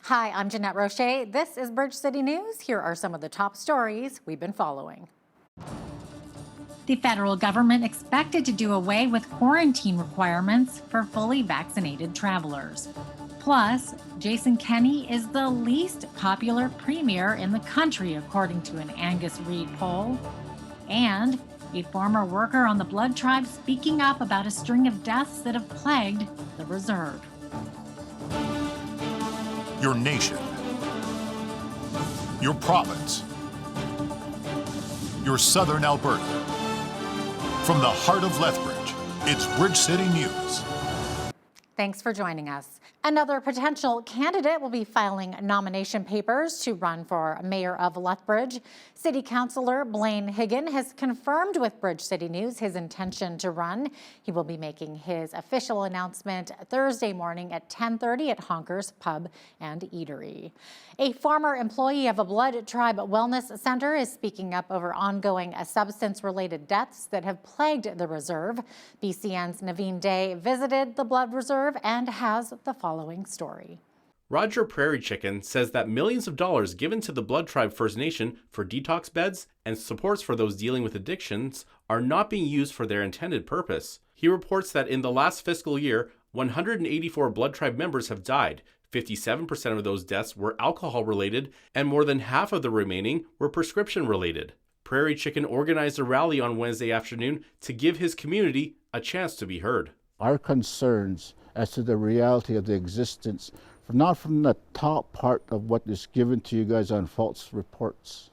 Hi, I'm Jeanette Roche. This is Bridge City News. Here are some of the top stories we've been following. The federal government expected to do away with quarantine requirements for fully vaccinated travelers. Plus, Jason Kenney is the least popular premier in the country, according to an Angus Reid poll. And a former worker on the Blood Tribe speaking up about a string of deaths that have plagued the reserve. Your nation, your province, your southern Alberta. From the heart of Lethbridge, it's Bridge City News. Thanks for joining us. Another potential candidate will be filing nomination papers to run for mayor of Lethbridge. City Councilor Blaine Higgin has confirmed with Bridge City News his intention to run. He will be making his official announcement Thursday morning at 10:30 at Honker's Pub and Eatery. A former employee of a Blood Tribe Wellness Center is speaking up over ongoing substance-related deaths that have plagued the reserve. BCN's Naveen Day visited the Blood Reserve and has the following story. Roger Prairie Chicken says that millions of dollars given to the Blood Tribe First Nation for detox beds and supports for those dealing with addictions are not being used for their intended purpose. He reports that in the last fiscal year, 184 Blood Tribe members have died. 57% of those deaths were alcohol-related, and more than half of the remaining were prescription-related. Prairie Chicken organized a rally on Wednesday afternoon to give his community a chance to be heard. Our concerns as to the reality of the existence, not from the top part of what is given to you guys on false reports,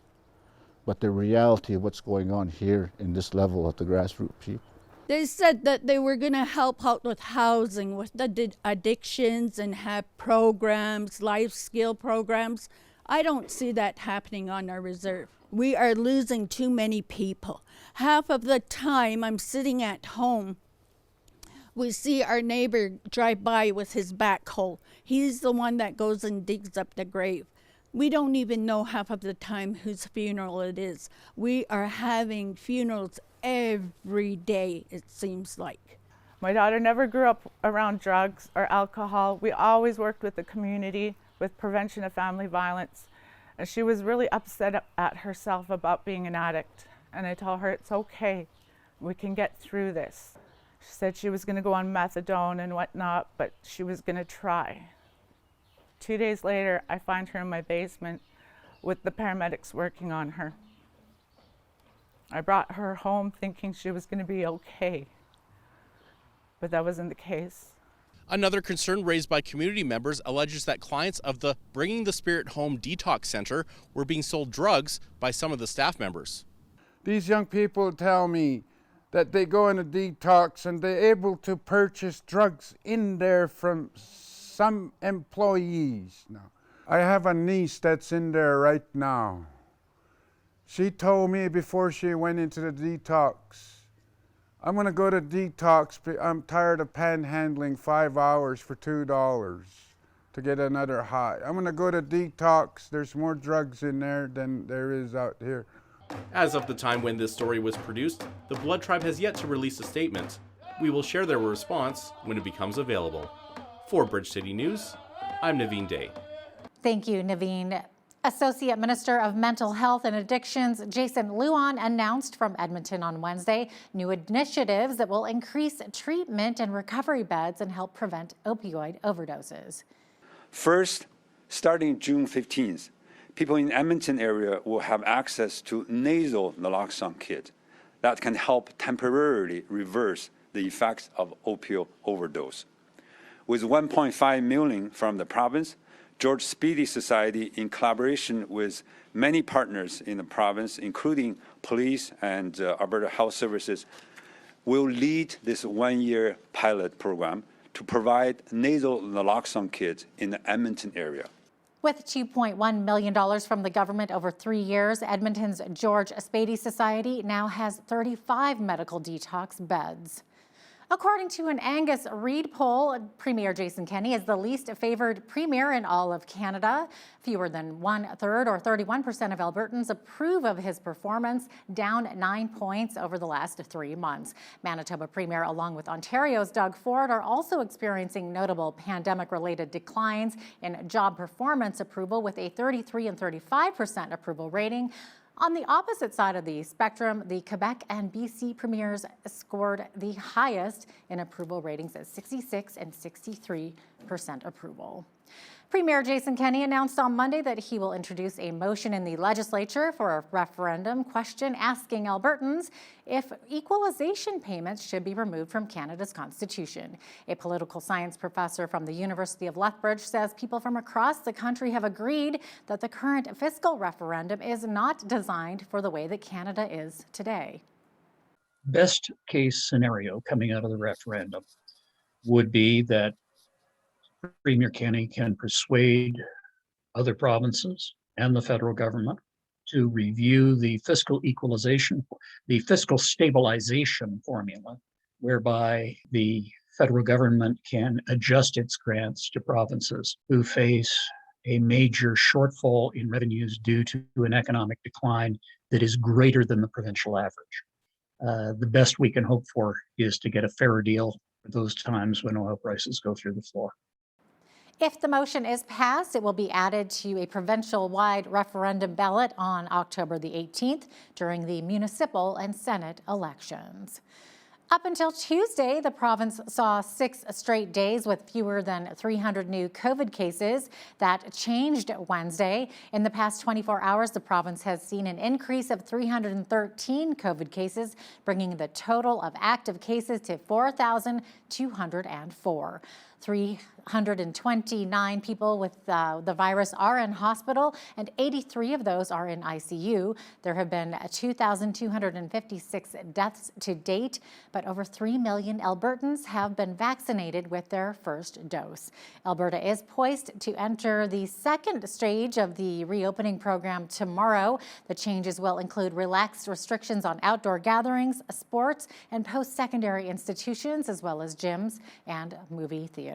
but the reality of what's going on here in this level of the grassroots people. They said that they were going to help out with housing, with the addictions, and have programs, life skill programs. I don't see that happening on our reserve. We are losing too many people. Half of the time I'm sitting at home, we see our neighbor drive by with his backhoe. He's the one that goes and digs up the grave. We don't even know half of the time whose funeral it is. We are having funerals every day, it seems like. My daughter never grew up around drugs or alcohol. We always worked with the community with prevention of family violence. And she was really upset at herself about being an addict. And I told her it's okay, we can get through this. She said she was going to go on methadone and whatnot, but she was going to try. 2 days later, I find her in my basement with the paramedics working on her. I brought her home thinking she was going to be okay, but that wasn't the case. Another concern raised by community members alleges that clients of the Bringing the Spirit Home Detox Center were being sold drugs by some of the staff members. These young people tell me that they go in a detox and they're able to purchase drugs in there from some employees. Now, I have a niece that's in there right now. She told me before she went into the detox, I'm gonna go to detox, I'm tired of panhandling 5 hours for $2 to get another high. I'm gonna go to detox, there's more drugs in there than there is out here. As of the time when this story was produced, the Blood Tribe has yet to release a statement. We will share their response when it becomes available. For Bridge City News, I'm Naveen Day. Thank you, Naveen. Associate Minister of Mental Health and Addictions Jason Luan announced from Edmonton on Wednesday new initiatives that will increase treatment and recovery beds and help prevent opioid overdoses. First, starting June 15th, people in Edmonton area will have access to nasal naloxone kit that can help temporarily reverse the effects of opioid overdose. With $1.5 million from the province, George Speedy Society, in collaboration with many partners in the province, including police and Alberta Health Services, will lead this one-year pilot program to provide nasal naloxone kits in the Edmonton area. With $2.1 million from the government over 3 years, Edmonton's George Speedy Society now has 35 medical detox beds. According to an Angus Reid poll, Premier Jason Kenney is the least favored premier in all of Canada. Fewer than 1/3 or 31% of Albertans approve of his performance, down 9 points over the last 3 months. Manitoba Premier, along with Ontario's Doug Ford, are also experiencing notable pandemic-related declines in job performance approval, with a 33% and 35% approval rating. On the opposite side of the spectrum, the Quebec and BC premiers scored the highest in approval ratings at 66% and 63% approval. Premier Jason Kenney announced on Monday that he will introduce a motion in the legislature for a referendum question asking Albertans if equalization payments should be removed from Canada's Constitution. A political science professor from the University of Lethbridge says people from across the country have agreed that the current fiscal referendum is not designed for the way that Canada is today. Best case scenario coming out of the referendum would be that Premier Kenney can persuade other provinces and the federal government to review the fiscal stabilization formula, whereby the federal government can adjust its grants to provinces who face a major shortfall in revenues due to an economic decline that is greater than the provincial average. The best we can hope for is to get a fairer deal for those times when oil prices go through the floor. If the motion is passed, it will be added to a provincial-wide referendum ballot on October the 18th during the municipal and Senate elections. Up until Tuesday, the province saw 6 straight days with fewer than 300 new COVID cases. That changed Wednesday. In the past 24 hours, the province has seen an increase of 313 COVID cases, bringing the total of active cases to 4,204. 329 people with the virus are in hospital, and 83 of those are in ICU. There have been 2,256 deaths to date, but over 3 million Albertans have been vaccinated with their first dose. Alberta is poised to enter the second stage of the reopening program tomorrow. The changes will include relaxed restrictions on outdoor gatherings, sports, and post-secondary institutions, as well as gyms and movie theaters.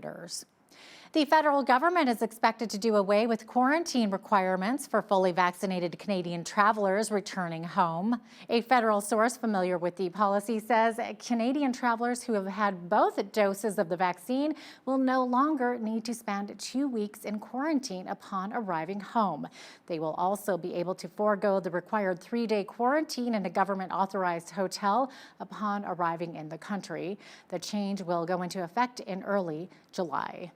The federal government is expected to do away with quarantine requirements for fully vaccinated Canadian travelers returning home. A federal source familiar with the policy says Canadian travelers who have had both doses of the vaccine will no longer need to spend 2 weeks in quarantine upon arriving home. They will also be able to forego the required 3-day quarantine in a government-authorized hotel upon arriving in the country. The change will go into effect in early July.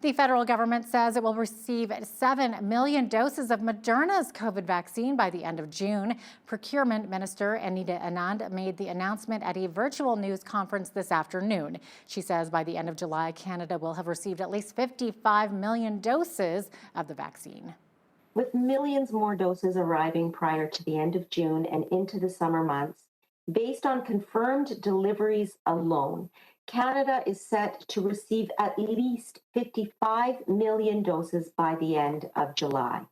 The federal government says it will receive 7 million doses of Moderna's COVID vaccine by the end of June. Procurement Minister Anita Anand made the announcement at a virtual news conference this afternoon. She says by the end of July, Canada will have received at least 55 million doses of the vaccine. With millions more doses arriving prior to the end of June and into the summer months, based on confirmed deliveries alone, Canada is set to receive at least 55 million doses by the end of July.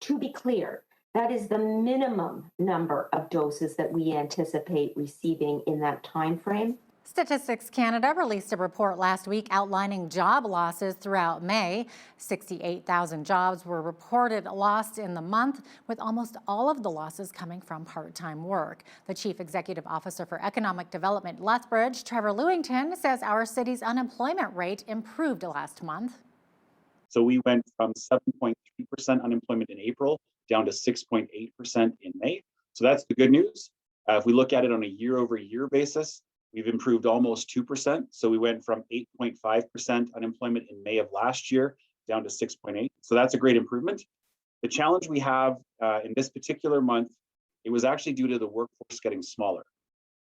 To be clear, that is the minimum number of doses that we anticipate receiving in that time frame. Statistics Canada released a report last week outlining job losses throughout May. 68,000 jobs were reported lost in the month, with almost all of the losses coming from part-time work. The Chief Executive Officer for Economic Development Lethbridge, Trevor Lewington, says our city's unemployment rate improved last month. So we went from 7.3% unemployment in April down to 6.8% in May. So that's the good news. If we look at it on a year-over-year basis, we've improved almost 2%. So we went from 8.5% unemployment in May of last year down to 6.8%. So that's a great improvement. The challenge we have in this particular month, it was actually due to the workforce getting smaller.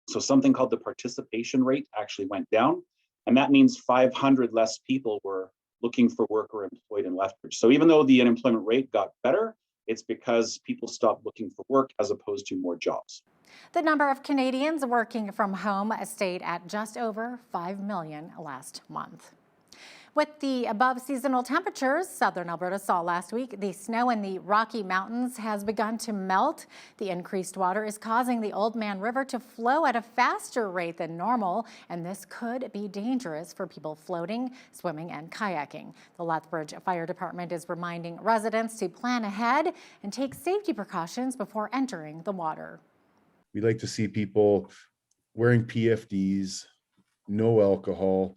So something called the participation rate actually went down. And that means 500 less people were looking for work or employed in Lethbridge. So even though the unemployment rate got better, it's because people stopped looking for work as opposed to more jobs. The number of Canadians working from home stayed at just over 5 million last month. With the above seasonal temperatures southern Alberta saw last week, the snow in the Rocky Mountains has begun to melt. The increased water is causing the Oldman River to flow at a faster rate than normal, and this could be dangerous for people floating, swimming, and kayaking. The Lethbridge Fire Department is reminding residents to plan ahead and take safety precautions before entering the water. We like to see people wearing PFDs, no alcohol,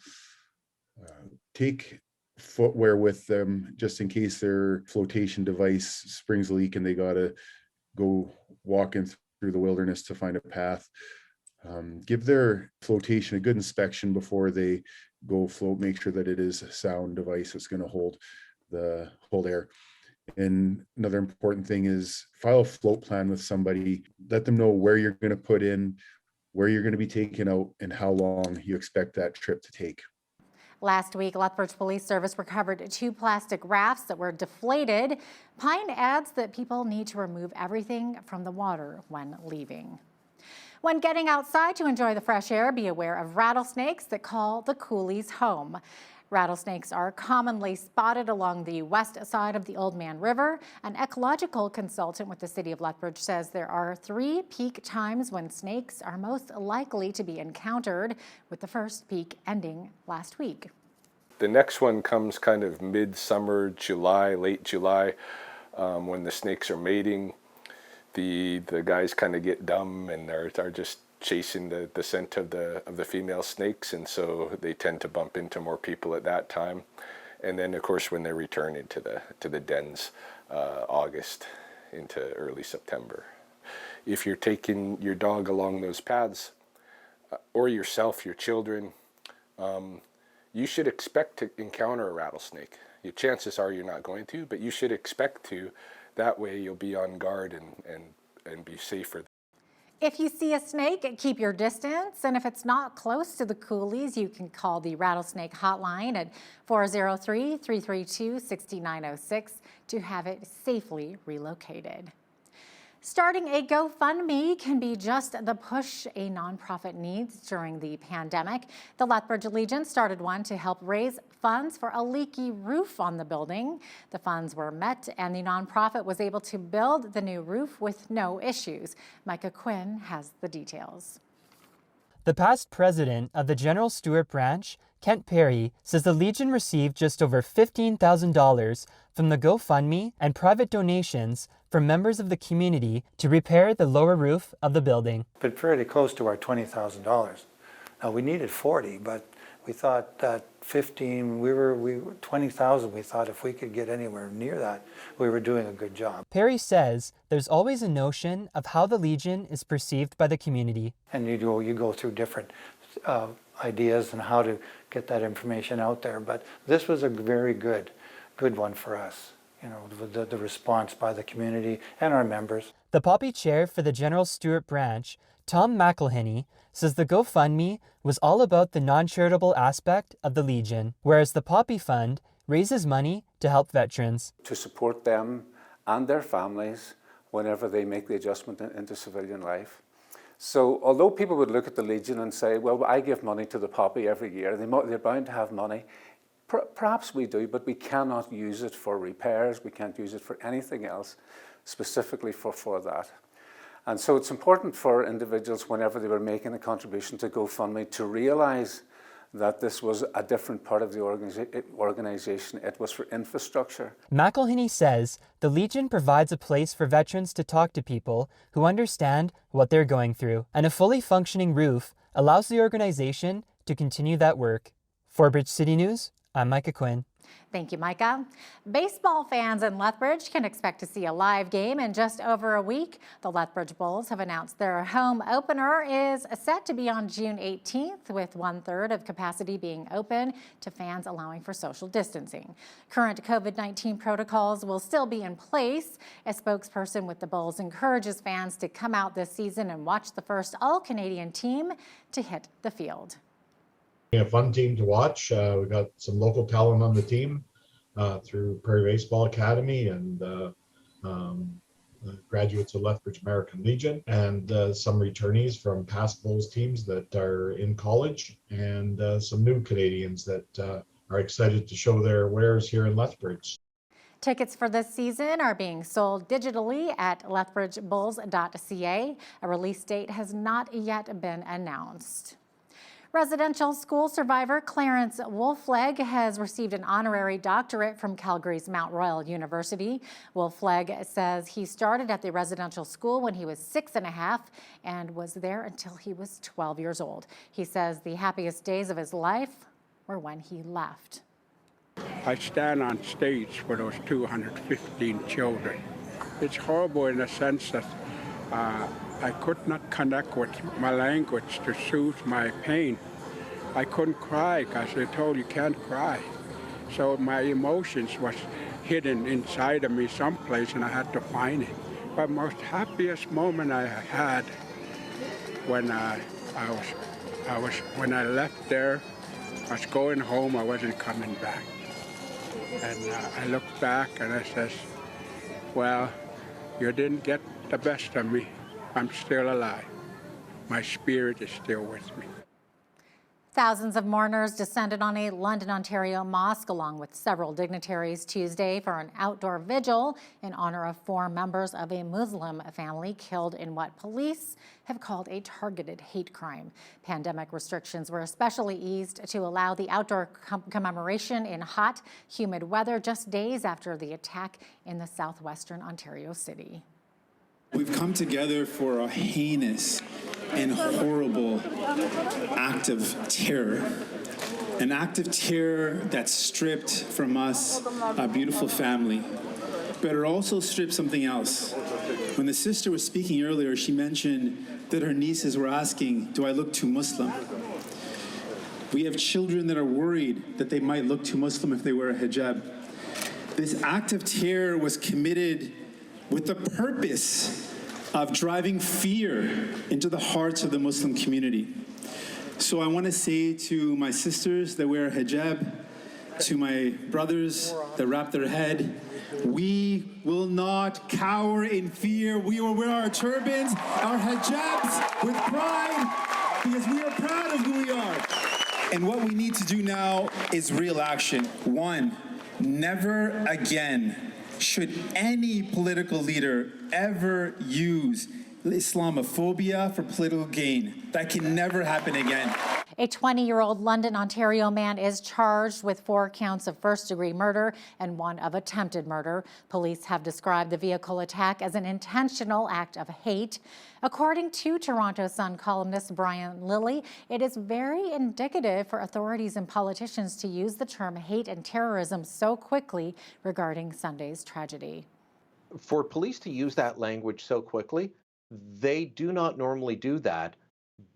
take footwear with them just in case their flotation device springs a leak and they gotta go walking through the wilderness to find a path. Give their flotation a good inspection before they go float. Make sure that it is a sound device that's going to hold air. And another important thing is file a float plan with somebody. Let them know where you're going to put in, where you're going to be taken out, and how long you expect that trip to take. Last week, Lethbridge Police Service recovered 2 plastic rafts that were deflated. Pine adds that people need to remove everything from the water when leaving. When getting outside to enjoy the fresh air, be aware of rattlesnakes that call the coulees home. Rattlesnakes are commonly spotted along the west side of the Oldman River. An ecological consultant with the City of Lethbridge says there are 3 peak times when snakes are most likely to be encountered, with the first peak ending last week. The next one comes kind of mid-summer, July, late July, when the snakes are mating. The guys kind of get dumb and are just chasing the scent of the female snakes, and so they tend to bump into more people at that time. And then of course when they return into the dens, August into early September. If you're taking your dog along those paths, or yourself, your children, you should expect to encounter a rattlesnake. Your chances are you're not going to, but you should expect to. That way you'll be on guard and be safer. If you see a snake, keep your distance, and if it's not close to the coulees, you can call the rattlesnake hotline at 403-332-6906 to have it safely relocated. Starting a GoFundMe can be just the push a nonprofit needs during the pandemic. The Lethbridge Legion started one to help raise funds for a leaky roof on the building. The funds were met and the nonprofit was able to build the new roof with no issues. Micah Quinn has the details. The past president of the General Stewart branch, Kent Perry, says the Legion received just over $15,000 from the GoFundMe and private donations from members of the community to repair the lower roof of the building. But pretty close to our $20,000. Now we needed 40, but we thought that 15, we were 20,000. We thought if we could get anywhere near that, we were doing a good job. Perry says there's always a notion of how the Legion is perceived by the community. And you go through different ideas and how to get that information out there. But this was a very good one for us. You know, the response by the community and our members. The Poppy Chair for the General Stewart branch, Tom McElhinney, says the GoFundMe was all about the non-charitable aspect of the Legion, whereas the Poppy Fund raises money to help veterans. To support them and their families whenever they make the adjustment into civilian life. So although people would look at the Legion and say, well, I give money to the Poppy every year, they're bound to have money. Perhaps we do, but we cannot use it for repairs. We can't use it for anything else, specifically for that. And so it's important for individuals, whenever they were making a contribution to GoFundMe, to realize that this was a different part of the organization. It was for infrastructure. McElhinney says the Legion provides a place for veterans to talk to people who understand what they're going through, and a fully functioning roof allows the organization to continue that work. For Bridge City News, I'm Micah Quinn. Thank you, Micah. Baseball fans in Lethbridge can expect to see a live game in just over a week. The Lethbridge Bulls have announced their home opener is set to be on June 18th, with 1/3 of capacity being open to fans, allowing for social distancing. Current COVID-19 protocols will still be in place. A spokesperson with the Bulls encourages fans to come out this season and watch the first all-Canadian team to hit the field. A fun team to watch. We've got some local talent on the team through Prairie Baseball Academy and graduates of Lethbridge American Legion, and some returnees from past Bulls teams that are in college, and some new Canadians that are excited to show their wares here in Lethbridge. Tickets for this season are being sold digitally at lethbridgebulls.ca. A release date has not yet been announced. Residential school survivor Clarence Wolfleg has received an honorary doctorate from Calgary's Mount Royal University. Wolfleg says he started at the residential school when he was 6.5 and was there until he was 12 years old. He says the happiest days of his life were when he left. I stand on stage for those 215 children. It's horrible in the sense that I could not connect with my language to soothe my pain. I couldn't cry because they told you can't cry. So my emotions was hidden inside of me someplace and I had to find it. But most happiest moment I had when when I left there, I was going home, I wasn't coming back. And I looked back and I says, well, you didn't get the best of me. I'm still alive. My spirit is still with me. Thousands of mourners descended on a London, Ontario mosque along with several dignitaries Tuesday for an outdoor vigil in honor of 4 members of a Muslim family killed in what police have called a targeted hate crime. Pandemic restrictions were especially eased to allow the outdoor commemoration in hot, humid weather just days after the attack in the southwestern Ontario city. We've come together for a heinous and horrible act of terror. An act of terror that stripped from us a beautiful family, but it also stripped something else. When the sister was speaking earlier, she mentioned that her nieces were asking, do I look too Muslim? We have children that are worried that they might look too Muslim if they wear a hijab. This act of terror was committed with the purpose of driving fear into the hearts of the Muslim community. So I want to say to my sisters that wear a hijab, to my brothers that wrap their head, we will not cower in fear. We will wear our turbans, our hijabs with pride, because we are proud of who we are. And what we need to do now is real action. 1, never again should any political leader ever use Islamophobia for political gain. That can never happen again. A 20-year-old London, Ontario man is charged with 4 counts of first-degree murder and 1 of attempted murder. Police have described the vehicle attack as an intentional act of hate. According to Toronto Sun columnist Brian Lilly, it is very indicative for authorities and politicians to use the term hate and terrorism so quickly regarding Sunday's tragedy. For police to use that language so quickly, they do not normally do that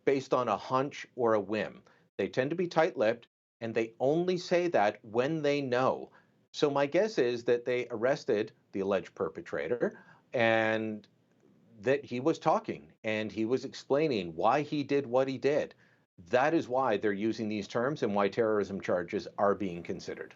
based on a hunch or a whim. They tend to be tight-lipped, and they only say that when they know. So my guess is that they arrested the alleged perpetrator and that he was talking and he was explaining why he did what he did. That is why they're using these terms and why terrorism charges are being considered.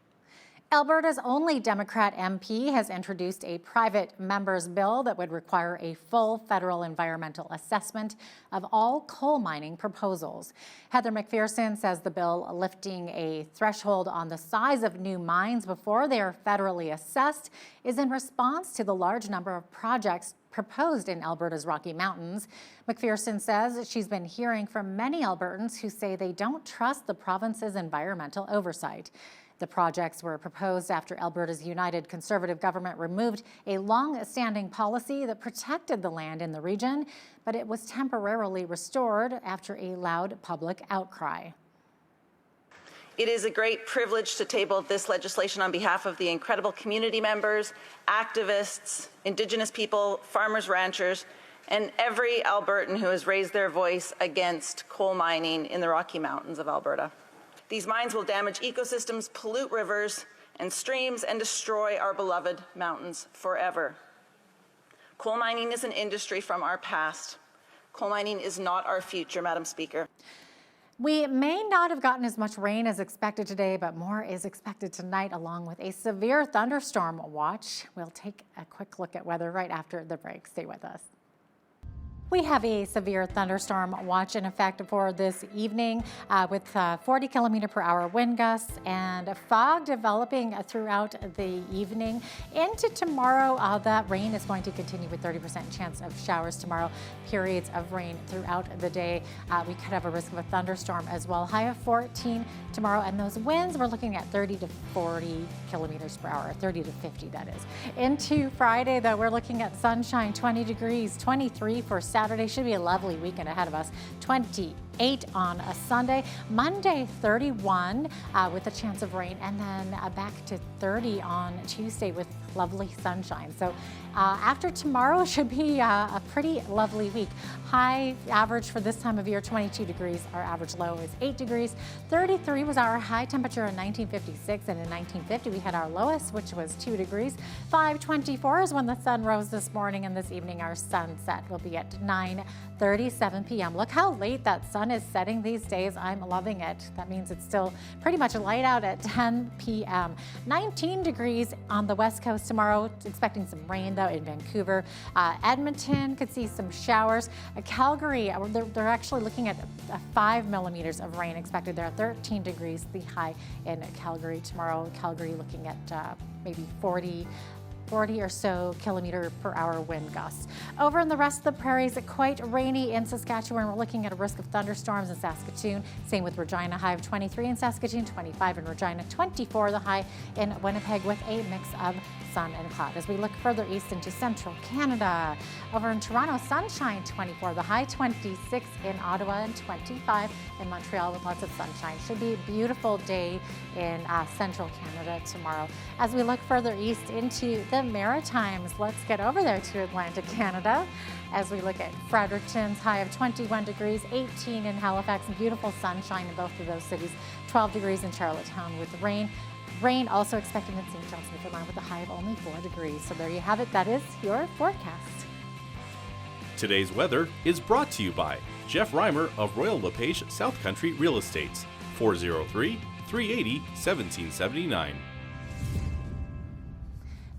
Alberta's only Democrat MP has introduced a private member's bill that would require a full federal environmental assessment of all coal mining proposals. Heather McPherson says the bill lifting a threshold on the size of new mines before they are federally assessed is in response to the large number of projects proposed in Alberta's Rocky Mountains. McPherson says she's been hearing from many Albertans who say they don't trust the province's environmental oversight. The projects were proposed after Alberta's United Conservative government removed a long-standing policy that protected the land in the region, but it was temporarily restored after a loud public outcry. It is a great privilege to table this legislation on behalf of the incredible community members, activists, Indigenous people, farmers, ranchers, and every Albertan who has raised their voice against coal mining in the Rocky Mountains of Alberta. These mines will damage ecosystems, pollute rivers and streams, and destroy our beloved mountains forever. Coal mining is an industry from our past. Coal mining is not our future, Madam Speaker. We may not have gotten as much rain as expected today, but more is expected tonight, along with a severe thunderstorm watch. We'll take a quick look at weather right after the break. Stay with us. We have a severe thunderstorm watch in effect for this evening with 40 kilometer per hour wind gusts and fog developing throughout the evening. Into tomorrow, that rain is going to continue with 30% chance of showers tomorrow. Periods of rain throughout the day. We could have a risk of a thunderstorm as well. High of 14 tomorrow, and those winds we're looking at 30 to 40 kilometers per hour, 30 to 50 that is. Into Friday though, we're looking at sunshine, 20 degrees, 23 for Saturday. Should be a lovely weekend ahead of us. 28 on a Sunday. Monday 31 with a chance of rain, and then back to 30 on Tuesday with lovely sunshine. So after tomorrow should be a pretty lovely week. High average for this time of year, 22 degrees. Our average low is 8 degrees. 33 was our high temperature in 1956, and in 1950 we had our lowest, which was 2 degrees. 5:24 is when the sun rose this morning, and this evening our sunset will be at 9:37 p.m. Look how late that sun is setting these days. I'm loving it. That means it's still pretty much light out at 10 p.m. 19 degrees on the west coast tomorrow. Expecting some rain though in Vancouver. Edmonton could see some showers. Calgary, they're actually looking at 5 millimeters of rain expected there. 13 degrees the high in Calgary tomorrow. Calgary looking at maybe 40 or so kilometer per hour wind gusts. Over in the rest of the prairies, quite rainy in Saskatchewan. We're looking at a risk of thunderstorms in Saskatoon. Same with Regina, high of 23 in Saskatoon, 25 in Regina, 24 the high in Winnipeg with a mix of sun and cloud. As we look further east into central Canada, over in Toronto, sunshine, 24 the high, 26 in Ottawa, and 25 in Montreal with lots of sunshine. Should be a beautiful day in central Canada tomorrow. As we look further east into the Maritimes, let's get over there to Atlantic Canada. As we look at Fredericton's high of 21 degrees, 18 in Halifax, and beautiful sunshine in both of those cities, 12 degrees in Charlottetown with rain. Rain also expected in St. John's, Newfoundland with a high of only 4 degrees. So there you have it. That is your forecast. Today's weather is brought to you by Jeff Reimer of Royal LePage South Country Real Estates, 403-380-1779.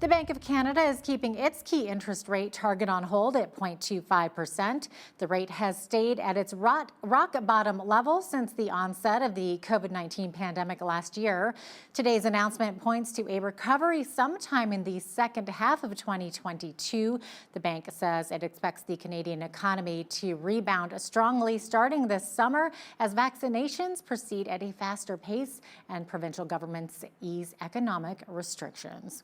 The Bank of Canada is keeping its key interest rate target on hold at 0.25%. The rate has stayed at its rock bottom level since the onset of the COVID-19 pandemic last year. Today's announcement points to a recovery sometime in the second half of 2022. The bank says it expects the Canadian economy to rebound strongly starting this summer as vaccinations proceed at a faster pace and provincial governments ease economic restrictions.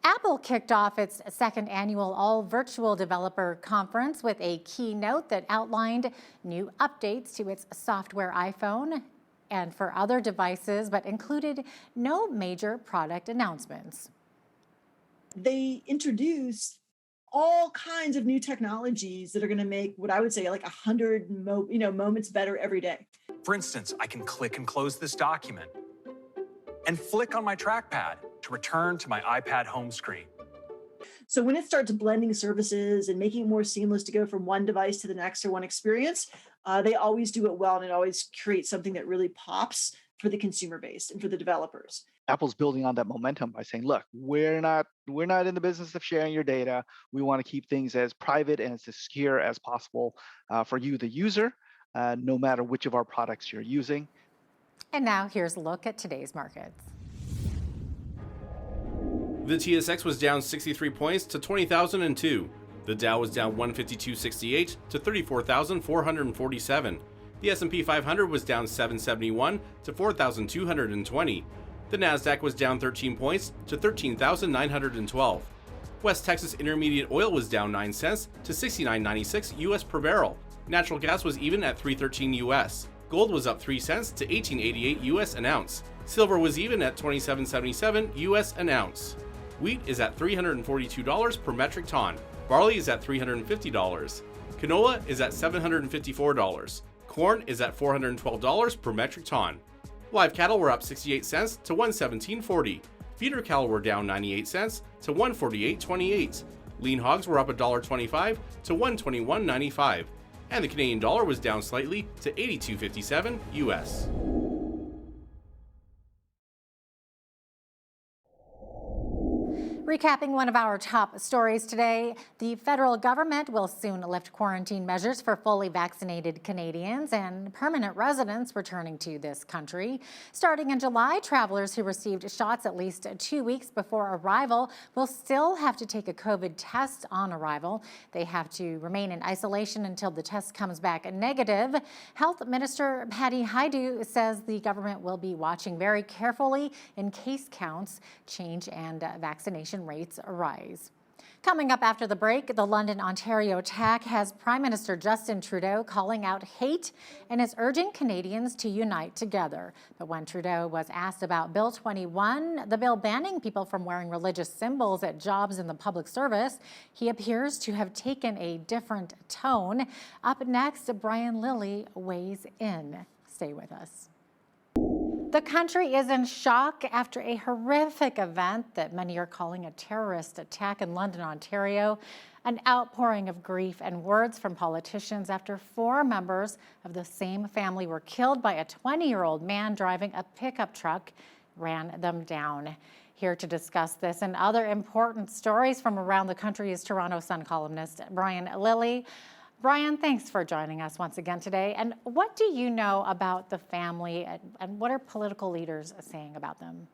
Apple kicked off its second annual all-virtual developer conference with a keynote that outlined new updates to its software iPhone and for other devices, but included no major product announcements. They introduced all kinds of new technologies that are going to make what I would say like 100 moments better every day. For instance, I can click and close this document and flick on my trackpad to return to my iPad home screen. So when it starts blending services and making it more seamless to go from one device to the next or one experience, they always do it well, and it always creates something that really pops for the consumer base and for the developers. Apple's building on that momentum by saying, look, we're not in the business of sharing your data. We want to keep things as private and as secure as possible for you, the user, no matter which of our products you're using. And now here's a look at today's markets. The TSX was down 63 points to 20,002. The Dow was down 152.68 to 34,447. The S&P 500 was down 771 to 4,220. The Nasdaq was down 13 points to 13,912. West Texas Intermediate Oil was down 9 cents to 69.96 US per barrel. Natural gas was even at 3.13 US. Gold was up 3 cents to 18.88 US an ounce. Silver was even at 27.77 US an ounce. Wheat is at $342 per metric ton. Barley is at $350. Canola is at $754. Corn is at $412 per metric ton. Live cattle were up 68 cents to $117.40. Feeder cattle were down 98 cents to $148.28. Lean hogs were up $1.25 to $121.95. And the Canadian dollar was down slightly to 82.57 US. Recapping one of our top stories today, the federal government will soon lift quarantine measures for fully vaccinated Canadians and permanent residents returning to this country. Starting in July, travelers who received shots at least 2 weeks before arrival will still have to take a COVID test on arrival. They have to remain in isolation until the test comes back negative. Health Minister Patty Hajdu says the government will be watching very carefully in case counts change and vaccination rates rise. Coming up after the break, the London, Ontario attack has Prime Minister Justin Trudeau calling out hate and is urging Canadians to unite together. But when Trudeau was asked about Bill 21, the bill banning people from wearing religious symbols at jobs in the public service, he appears to have taken a different tone. Up next, Brian Lilly weighs in. Stay with us. The country is in shock after a horrific event that many are calling a terrorist attack in London, Ontario. An outpouring of grief and words from politicians after 4 members of the same family were killed by a 20-year-old man driving a pickup truck ran them down. Here to discuss this and other important stories from around the country is Toronto Sun columnist Brian Lilly. Brian, thanks for joining us once again today. And what do you know about the family and what are political leaders saying about them?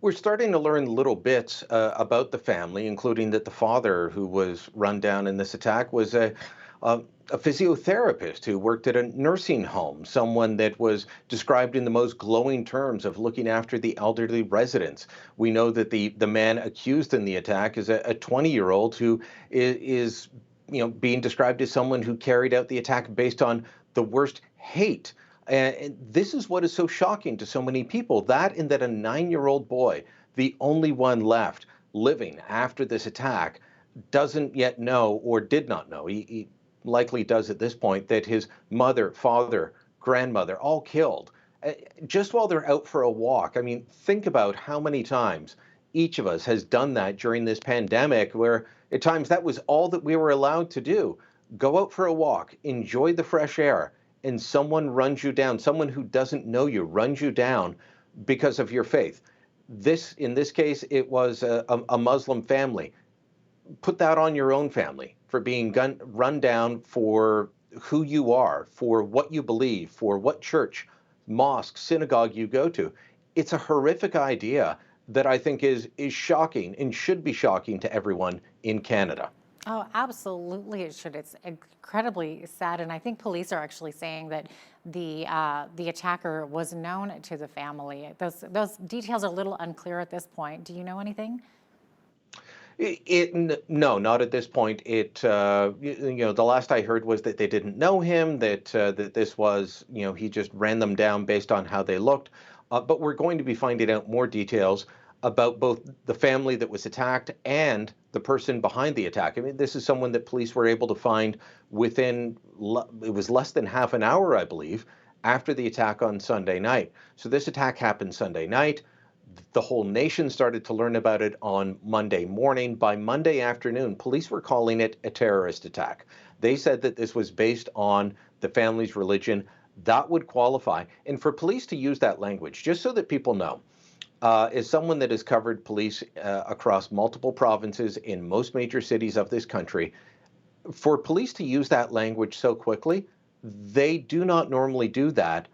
We're starting to learn little bits about the family, including that the father who was run down in this attack was a physiotherapist who worked at a nursing home, someone that was described in the most glowing terms of looking after the elderly residents. We know that the man accused in the attack is a 20-year-old who is being described as someone who carried out the attack based on the worst hate. And this is what is so shocking to so many people, that a 9-year-old boy, the only one left living after this attack, doesn't yet know or did not know, he likely does at this point, that his mother, father, grandmother, all killed just while they're out for a walk. I mean, think about how many times each of us has done that during this pandemic, where at times that was all that we were allowed to do. Go out for a walk, enjoy the fresh air, and someone runs you down, someone who doesn't know you runs you down because of your faith. In this case, it was a Muslim family. Put that on your own family for being run down for who you are, for what you believe, for what church, mosque, synagogue you go to. It's a horrific idea that I think is shocking and should be shocking to everyone in Canada. Oh, absolutely it should. It's incredibly sad. And I think police are actually saying that the attacker was known to the family. Those details are a little unclear at this point. Do you know anything? No, not at this point. The last I heard was that they didn't know him, that this was, he just ran them down based on how they looked. But we're going to be finding out more details about both the family that was attacked and the person behind the attack. I mean, this is someone that police were able to find within, it was less than half an hour, I believe, after the attack on Sunday night. So this attack happened Sunday night. The whole nation started to learn about it on Monday morning. By Monday afternoon, police were calling it a terrorist attack. They said that this was based on the family's religion. That would qualify. And for police to use that language, just so that people know, as someone that has covered police across multiple provinces in most major cities of this country, for police to use that language so quickly, they do not normally do that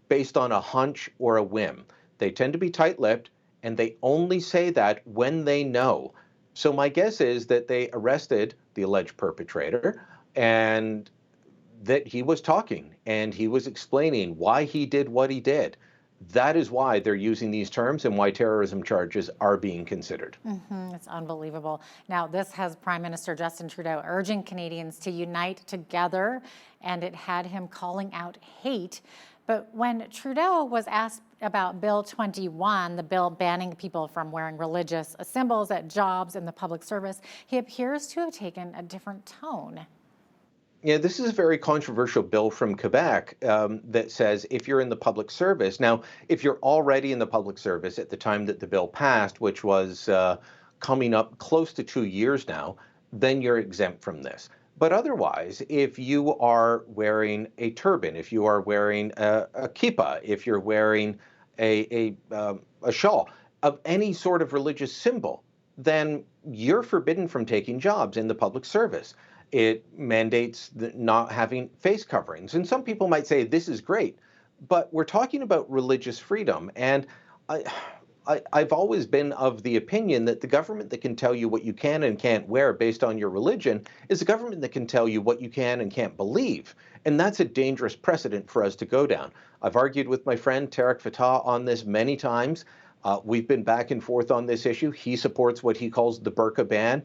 based on a hunch or a whim. They tend to be tight-lipped, and they only say that when they know. So my guess is that they arrested the alleged perpetrator and that he was talking and he was explaining why he did what he did. That is why they're using these terms and why terrorism charges are being considered. It's unbelievable. Now, this has Prime Minister Justin Trudeau urging Canadians to unite together, and it had him calling out hate. But when Trudeau was asked about Bill 21, the bill banning people from wearing religious symbols at jobs in the public service, he appears to have taken a different tone. Yeah, this is a very controversial bill from Quebec that says if you're in the public service, now, if you're already in the public service at the time that the bill passed, which was coming up close to 2 years now, then you're exempt from this. But otherwise, if you are wearing a turban, if you are wearing a kippah, if you're wearing a shawl, of any sort of religious symbol, then you're forbidden from taking jobs in the public service. It mandates not having face coverings. And some people might say this is great, but we're talking about religious freedom. And I've always been of the opinion that the government that can tell you what you can and can't wear based on your religion is the government that can tell you what you can and can't believe. And that's a dangerous precedent for us to go down. I've argued with my friend Tarek Fatah on this many times. We've been back and forth on this issue. He supports what he calls the burqa ban.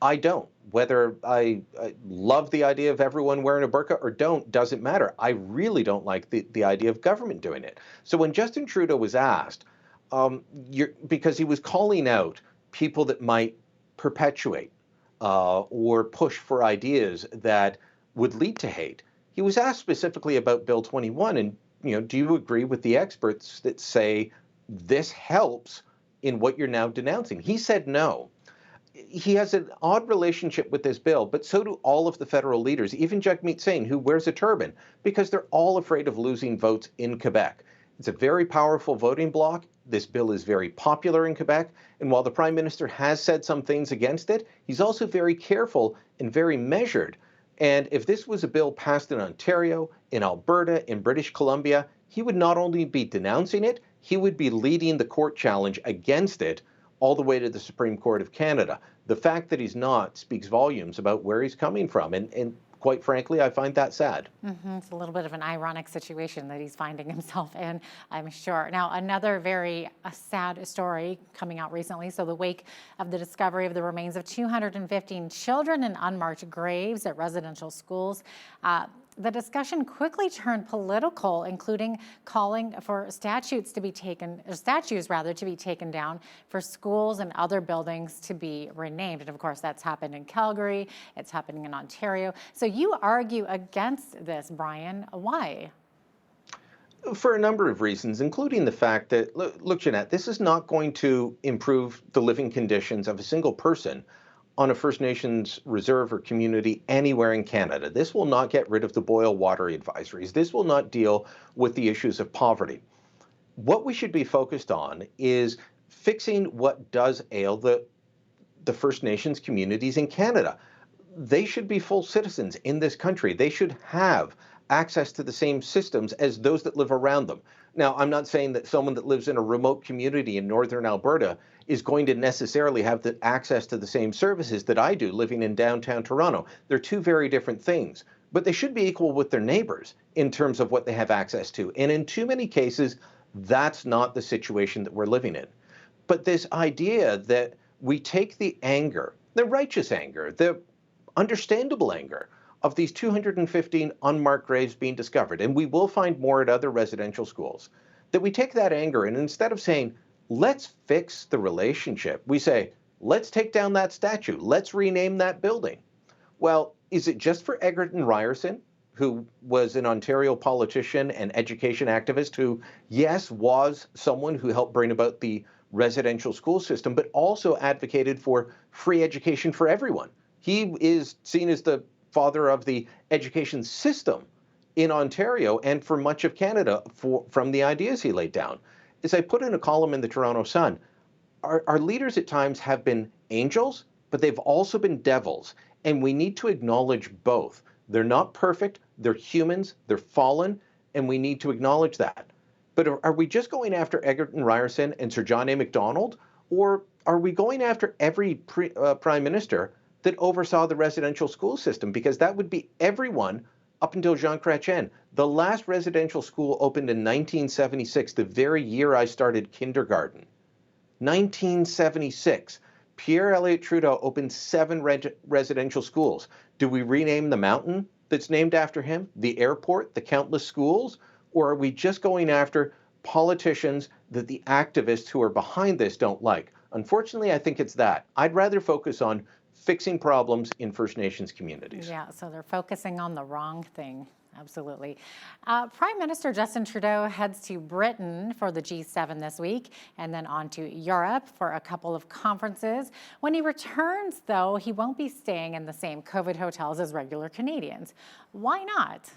I don't. Whether I love the idea of everyone wearing a burqa or don't doesn't matter. I really don't like the idea of government doing it. So when Justin Trudeau was asked, because he was calling out people that might perpetuate or push for ideas that would lead to hate, he was asked specifically about Bill 21, and do you agree with the experts that say this helps in what you're now denouncing? He said no. He has an odd relationship with this bill, but so do all of the federal leaders, even Jagmeet Singh, who wears a turban, because they're all afraid of losing votes in Quebec. It's a very powerful voting bloc. This bill is very popular in Quebec, and while the Prime Minister has said some things against it, he's also very careful and very measured. And if this was a bill passed in Ontario, in Alberta, in British Columbia, he would not only be denouncing it, he would be leading the court challenge against it all the way to the Supreme Court of Canada. The fact that he's not speaks volumes about where he's coming from. And quite frankly, I find that sad. It's a little bit of an ironic situation that he's finding himself in, I'm sure. Now, another very sad story coming out recently. So the wake of the discovery of the remains of 215 children in unmarked graves at residential schools, the discussion quickly turned political, including calling for statues to be taken down for schools and other buildings to be renamed. And of course, that's happened in Calgary, it's happening in Ontario. So you argue against this, Brian. Why? For a number of reasons, including the fact that, look, Jeanette, this is not going to improve the living conditions of a single person on a First Nations reserve or community anywhere in Canada. This will not get rid of the boil water advisories. This will not deal with the issues of poverty. What we should be focused on is fixing what does ail the First Nations communities in Canada. They should be full citizens in this country. They should have access to the same systems as those that live around them. Now, I'm not saying that someone that lives in a remote community in northern Alberta is going to necessarily have the access to the same services that I do living in downtown Toronto. They're two very different things, but they should be equal with their neighbors in terms of what they have access to. And in too many cases, that's not the situation that we're living in. But this idea that we take the anger, the righteous anger, the understandable anger of these 215 unmarked graves being discovered, and we will find more at other residential schools, that we take that anger and instead of saying, let's fix the relationship, we say, let's take down that statue, let's rename that building. Well, is it just for Egerton Ryerson, who was an Ontario politician and education activist who, yes, was someone who helped bring about the residential school system, but also advocated for free education for everyone? He is seen as the father of the education system in Ontario and for much of Canada from the ideas he laid down. As I put in a column in the Toronto Sun, our leaders at times have been angels, but they've also been devils, and we need to acknowledge both. They're not perfect, they're humans, they're fallen, and we need to acknowledge that. But are we just going after Egerton Ryerson and Sir John A. Macdonald, or are we going after every prime minister that oversaw the residential school system? Because that would be everyone up until Jean Chrétien. The last residential school opened in 1976, the very year I started kindergarten. 1976. Pierre Elliott Trudeau opened 7 residential schools. Do we rename the mountain that's named after him, the airport, the countless schools? Or are we just going after politicians that the activists who are behind this don't like? Unfortunately, I think it's that. I'd rather focus on fixing problems in First Nations communities. Yeah, so they're focusing on the wrong thing. Absolutely. Prime Minister Justin Trudeau heads to Britain for the G7 this week and then on to Europe for a couple of conferences. When he returns, though, he won't be staying in the same COVID hotels as regular Canadians. Why not?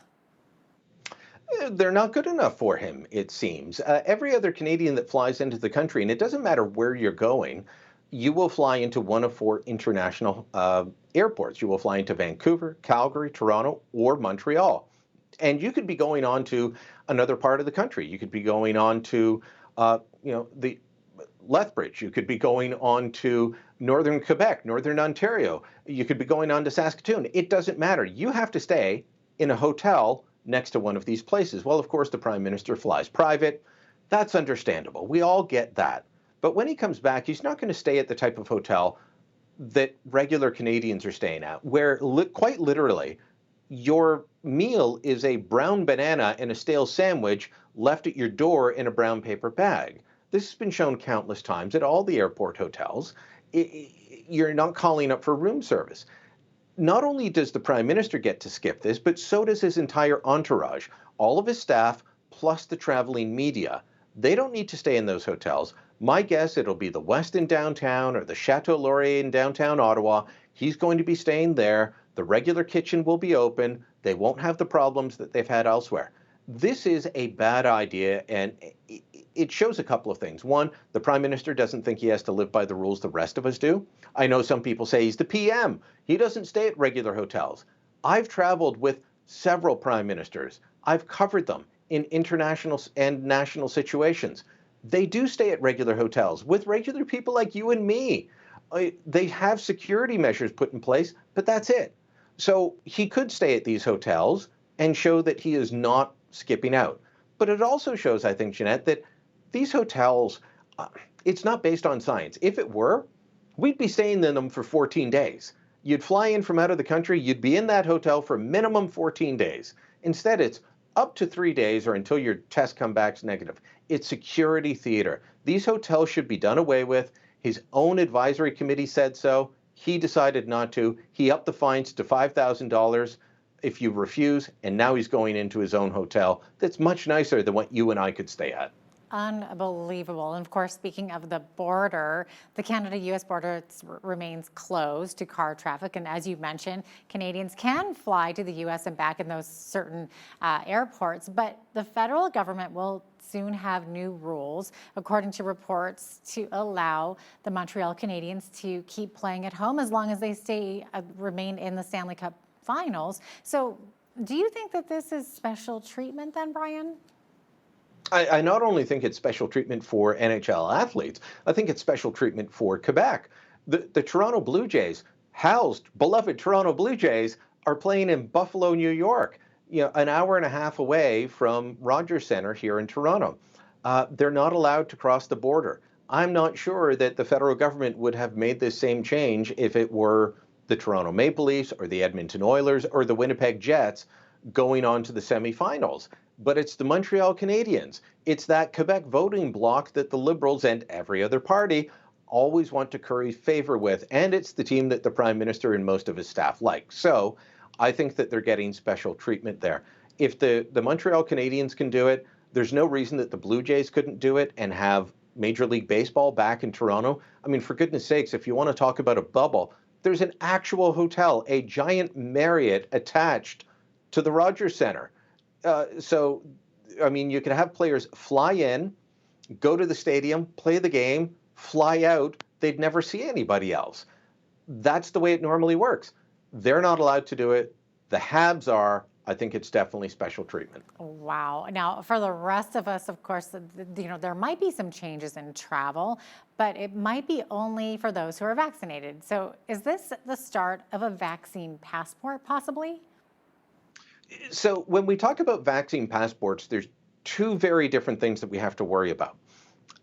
They're not good enough for him, it seems. Every other Canadian that flies into the country, and it doesn't matter where you're going, you will fly into one of 4 international airports. You will fly into Vancouver, Calgary, Toronto, or Montreal. And you could be going on to another part of the country. You could be going on to, the Lethbridge. You could be going on to northern Quebec, northern Ontario. You could be going on to Saskatoon. It doesn't matter. You have to stay in a hotel next to one of these places. Well, of course, the Prime Minister flies private. That's understandable. We all get that. But when he comes back, he's not going to stay at the type of hotel that regular Canadians are staying at, where quite literally, your meal is a brown banana and a stale sandwich left at your door in a brown paper bag. This has been shown countless times at all the airport hotels. You're not calling up for room service. Not only does the Prime Minister get to skip this, but so does his entire entourage, all of his staff, plus the traveling media. They don't need to stay in those hotels. My guess, it'll be the Westin downtown or the Chateau Laurier in downtown Ottawa. He's going to be staying there. The regular kitchen will be open. They won't have the problems that they've had elsewhere. This is a bad idea, and it shows a couple of things. One, the Prime Minister doesn't think he has to live by the rules the rest of us do. I know some people say he's the PM. He doesn't stay at regular hotels. I've traveled with several Prime Ministers. I've covered them in international and national situations. They do stay at regular hotels with regular people like you and me. They have security measures put in place, but that's it. So he could stay at these hotels and show that he is not skipping out. But it also shows, I think, Jeanette, that these hotels, it's not based on science. If it were, we'd be staying in them for 14 days. You'd fly in from out of the country, you'd be in that hotel for minimum 14 days. Instead, it's up to 3 days or until your test comes back negative. It's security theater. These hotels should be done away with. His own advisory committee said so. He decided not to. He upped the fines to $5,000 if you refuse, and now he's going into his own hotel that's much nicer than what you and I could stay at. Unbelievable. And of course, speaking of the border, the Canada-U.S. border remains closed to car traffic. And as you mentioned, Canadians can fly to the U.S. and back in those certain airports. But the federal government will soon have new rules, according to reports, to allow the Montreal Canadiens to keep playing at home as long as they remain in the Stanley Cup finals. So do you think that this is special treatment then, Brian? I not only think it's special treatment for NHL athletes, I think it's special treatment for Quebec. The Toronto Blue Jays, Hal's beloved Toronto Blue Jays, are playing in Buffalo, New York, an hour and a half away from Rogers Centre here in Toronto. They're not allowed to cross the border. I'm not sure that the federal government would have made this same change if it were the Toronto Maple Leafs or the Edmonton Oilers or the Winnipeg Jets going on to the semifinals. But it's the Montreal Canadiens. It's that Quebec voting bloc that the Liberals and every other party always want to curry favor with. And it's the team that the Prime Minister and most of his staff like. So I think that they're getting special treatment there. If the Montreal Canadiens can do it, there's no reason that the Blue Jays couldn't do it and have Major League Baseball back in Toronto. I mean, for goodness sakes, if you want to talk about a bubble, there's an actual hotel, a giant Marriott attached to the Rogers Centre. So, I mean, you can have players fly in, go to the stadium, play the game, fly out. They'd never see anybody else. That's the way it normally works. They're not allowed to do it. The Habs are. I think it's definitely special treatment. Wow. Now, for the rest of us, of course, there might be some changes in travel, but it might be only for those who are vaccinated. So is this the start of a vaccine passport, possibly? So when we talk about vaccine passports, there's 2 very different things that we have to worry about.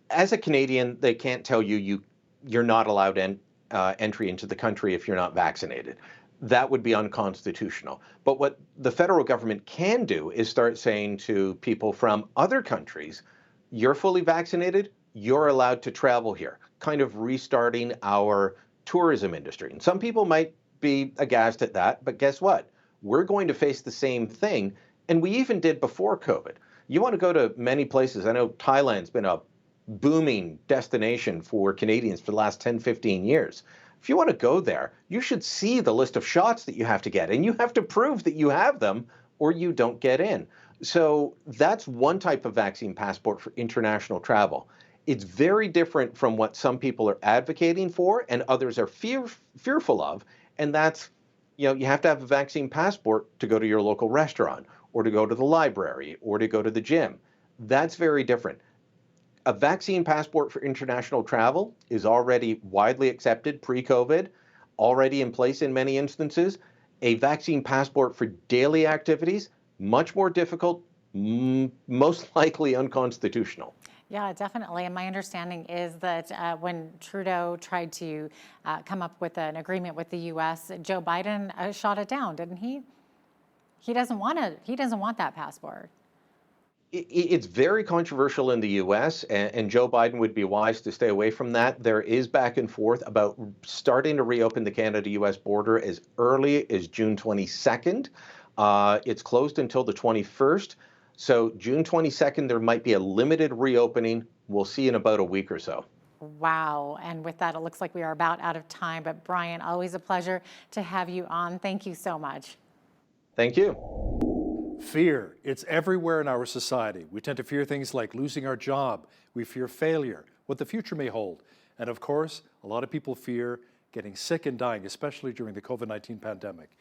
As a Canadian, they can't tell you're not allowed entry into the country if you're not vaccinated. That would be unconstitutional. But what the federal government can do is start saying to people from other countries, you're fully vaccinated, you're allowed to travel here, kind of restarting our tourism industry. And some people might be aghast at that, but guess what? We're going to face the same thing, and we even did before COVID. You want to go to many places. I know Thailand's been a booming destination for Canadians for the last 10, 15 years. If you want to go there, you should see the list of shots that you have to get, and you have to prove that you have them or you don't get in. So that's one type of vaccine passport for international travel. It's very different from what some people are advocating for and others are fearful of, and that's, you have to have a vaccine passport to go to your local restaurant or to go to the library or to go to the gym. That's very different. A vaccine passport for international travel is already widely accepted pre-COVID, already in place in many instances. A vaccine passport for daily activities, much more difficult, most likely unconstitutional. Yeah, definitely. And my understanding is that when Trudeau tried to come up with an agreement with the U.S., Joe Biden shot it down, didn't he? He doesn't want that passport. It's very controversial in the U.S., and Joe Biden would be wise to stay away from that. There is back and forth about starting to reopen the Canada-U.S. border as early as June 22nd. It's closed until the 21st. So June 22nd, there might be a limited reopening. We'll see in about a week or so. Wow. And with that, it looks like we are about out of time. But Brian, always a pleasure to have you on. Thank you so much. Thank you. Fear. It's everywhere in our society. We tend to fear things like losing our job. We fear failure, what the future may hold. And of course, a lot of people fear getting sick and dying, especially during the COVID-19 pandemic.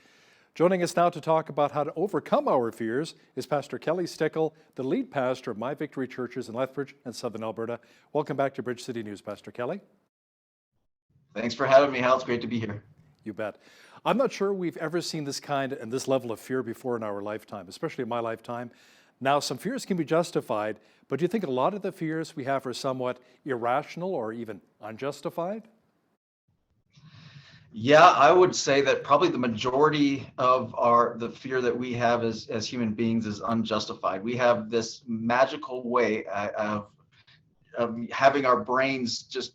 Joining us now to talk about how to overcome our fears is Pastor Kelly Stickel, the lead pastor of My Victory Churches in Lethbridge and Southern Alberta. Welcome back to Bridge City News, Pastor Kelly. Thanks for having me, Hal. It's great to be here. You bet. I'm not sure we've ever seen this kind and this level of fear before in our lifetime, especially in my lifetime. Now, some fears can be justified, but do you think a lot of the fears we have are somewhat irrational or even unjustified? Yeah, I would say that probably the majority of the fear that we have as human beings is unjustified. We have this magical way of having our brains just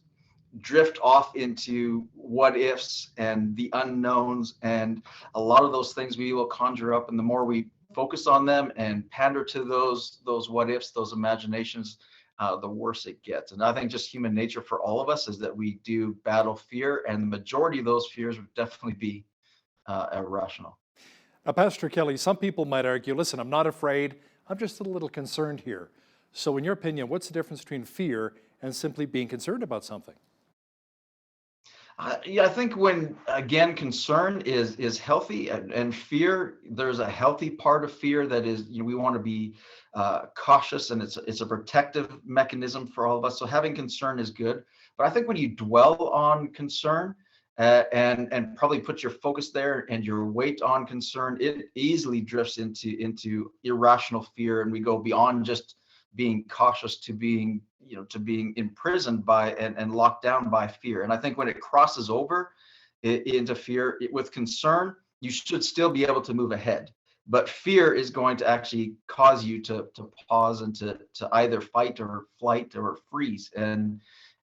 drift off into what ifs and the unknowns, and a lot of those things we will conjure up, and the more we focus on them and pander to those what ifs, those imaginations, the worse it gets. And I think just human nature for all of us is that we do battle fear, and the majority of those fears would definitely be irrational. Now, Pastor Kelly, some people might argue, listen, I'm not afraid, I'm just a little concerned here. So in your opinion, what's the difference between fear and simply being concerned about something? Yeah, I think when, again, concern is healthy, and fear, there's a healthy part of fear that is, we want to be cautious, and it's a protective mechanism for all of us. So having concern is good. But I think when you dwell on concern and probably put your focus there and your weight on concern, it easily drifts into irrational fear, and we go beyond just being cautious to being imprisoned by and locked down by fear. And I think when it crosses over into fear with concern, you should still be able to move ahead. But fear is going to actually cause you to pause and to either fight or flight or freeze. And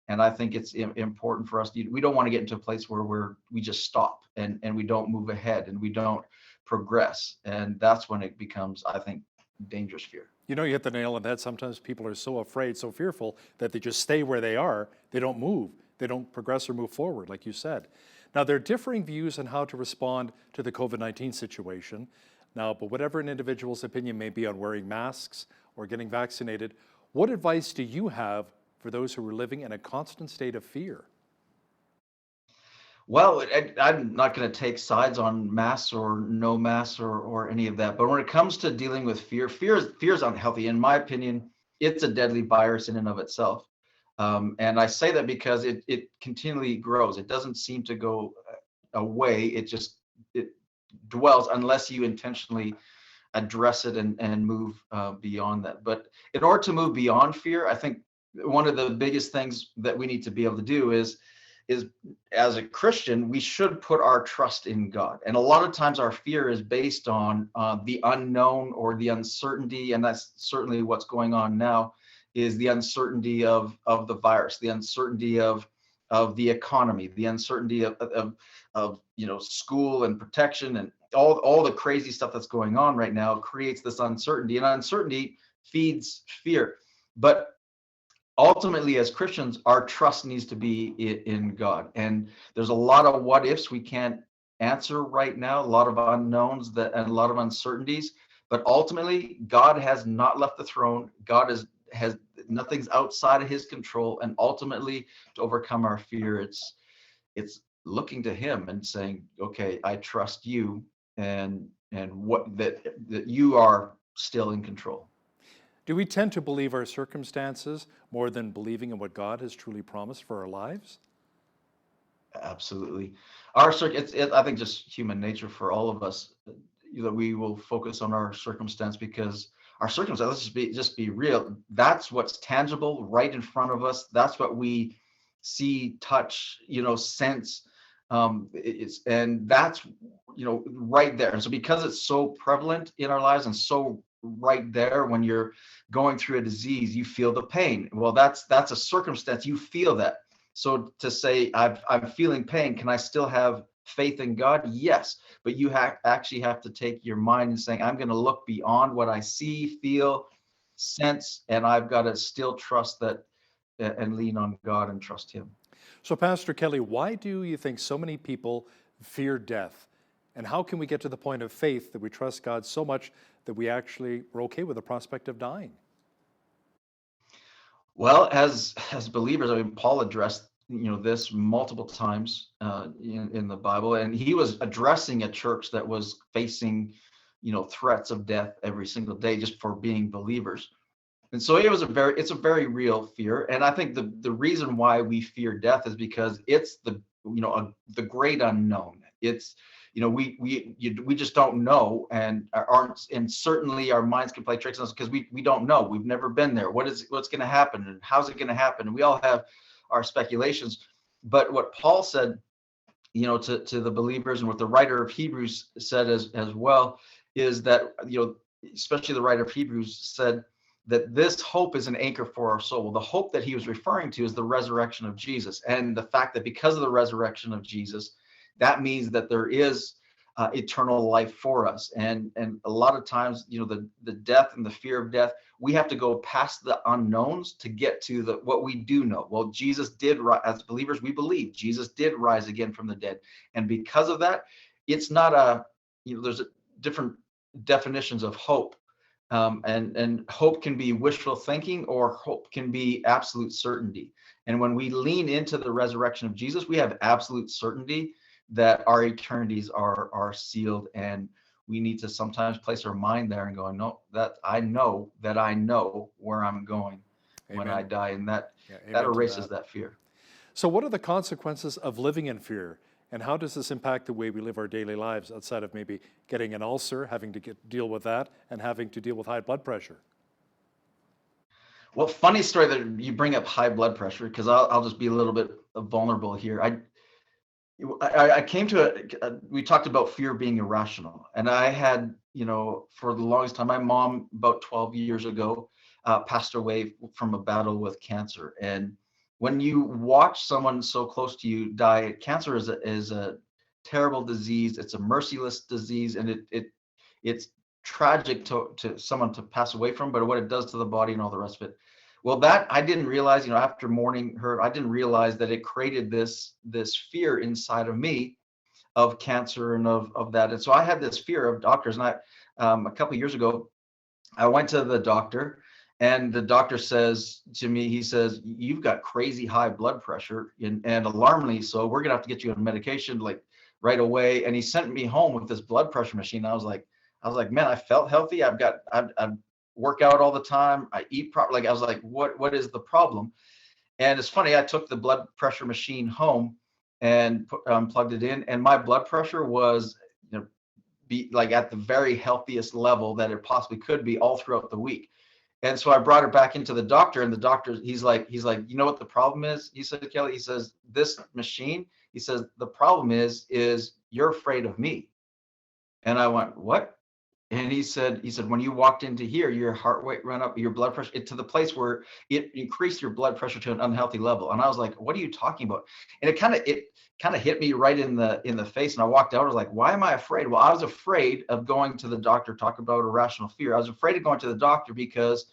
I think it's important for us. We don't want to get into a place where we just stop and we don't move ahead and we don't progress. And that's when it becomes, I think, dangerous fear. You know, you hit the nail on the head. Sometimes people are so afraid, so fearful that they just stay where they are. They don't move. They don't progress or move forward, like you said. Now, there are differing views on how to respond to the COVID-19 situation. Now, but whatever an individual's opinion may be on wearing masks or getting vaccinated, what advice do you have for those who are living in a constant state of fear? Well, I'm not going to take sides on masks or no masks or any of that. But when it comes to dealing with fear is unhealthy. In my opinion, it's a deadly virus in and of itself. And I say that because it continually grows. It doesn't seem to go away. It dwells unless you intentionally address it and move beyond that. But in order to move beyond fear, I think one of the biggest things that we need to be able to do is as a Christian, we should put our trust in God. And a lot of times our fear is based on the unknown or the uncertainty. And that's certainly what's going on now, is the uncertainty of the virus, the uncertainty of the economy, the uncertainty of school and protection, and all the crazy stuff that's going on right now creates this uncertainty, and uncertainty feeds fear. But ultimately, as Christians, our trust needs to be in God. And there's a lot of what ifs we can't answer right now, a lot of unknowns and a lot of uncertainties. But ultimately, God has not left the throne. God has nothing's outside of his control. And ultimately, to overcome our fear, it's looking to him and saying, okay, I trust you, and what that you are still in control. Do we tend to believe our circumstances more than believing in what God has truly promised for our lives? Absolutely. It's I think just human nature for all of us, that we will focus on our circumstance, because our circumstance, let's just be real, that's what's tangible right in front of us. That's what we see, touch, sense. And that's, right there. And so because it's so prevalent in our lives and so right there, when you're going through a disease, you feel the pain. Well, that's a circumstance. You feel that. So to say, I'm feeling pain, can I still have faith in God? Yes, but you actually have to take your mind and saying, I'm going to look beyond what I see, feel, sense, and I've got to still trust that and lean on God and trust him. So Pastor Kelly, why do you think so many people fear death? And how can we get to the point of faith that we trust God so much that we're okay with the prospect of dying? Well, as believers, I mean, Paul addressed this multiple times in the Bible, and he was addressing a church that was facing threats of death every single day just for being believers. And so it's a very real fear. And I think the reason why we fear death is because it's the great unknown. It's we just don't know, and certainly our minds can play tricks on us because we don't know. We've never been there. What's going to happen, and how's it going to happen? And we all have our speculations. But what Paul said, to the believers, and what the writer of Hebrews said as well, is that especially the writer of Hebrews said that this hope is an anchor for our soul. The hope that he was referring to is the resurrection of Jesus, and the fact that because of the resurrection of Jesus, that means that there is eternal life for us. And a lot of times, the death and the fear of death, we have to go past the unknowns to get to what we do know. Well, Jesus did, as believers, we believe Jesus did rise again from the dead. And because of that, it's not there's different definitions of hope. And hope can be wishful thinking, or hope can be absolute certainty. And when we lean into the resurrection of Jesus, we have absolute certainty that our eternities are sealed, and we need to sometimes place our mind there and go, no, that I know where I'm going. Amen. When I die, and that erases that fear. So what are the consequences of living in fear? And how does this impact the way we live our daily lives, outside of maybe getting an ulcer, having to deal with that, and having to deal with high blood pressure? Well, funny story that you bring up high blood pressure, because I'll just be a little bit vulnerable here. I came to we talked about fear being irrational, and I had, for the longest time, my mom about 12 years ago passed away from a battle with cancer. And when you watch someone so close to you die, cancer is a terrible disease. It's a merciless disease, and it's tragic to someone to pass away from, but what it does to the body and all the rest of it. Well, that I didn't realize, after mourning her, I didn't realize that it created this fear inside of me of cancer and of that. And so I had this fear of doctors. And a couple of years ago, I went to the doctor, and the doctor says to me, he says, you've got crazy high blood pressure, and alarmingly so. We're gonna have to get you on medication like right away. And he sent me home with this blood pressure machine. I was like, man, I felt healthy. I've work out all the time. I eat properly. Like, I was like, what is the problem? And it's funny, I took the blood pressure machine home and plugged it in, and my blood pressure was, be like at the very healthiest level that it possibly could be all throughout the week. And so I brought her back into the doctor, and the doctor, he's like, you know what the problem is? He said, Kelly, he says, this machine, he says, the problem is you're afraid of me. And I went, what? And he said, when you walked into here, your heart rate ran up, your blood pressure, to the place where it increased your blood pressure to an unhealthy level. And I was like, what are you talking about? And it kind of hit me right in the face. And I walked out, I was like, why am I afraid? Well, I was afraid of going to the doctor, talk about irrational fear. I was afraid of going to the doctor because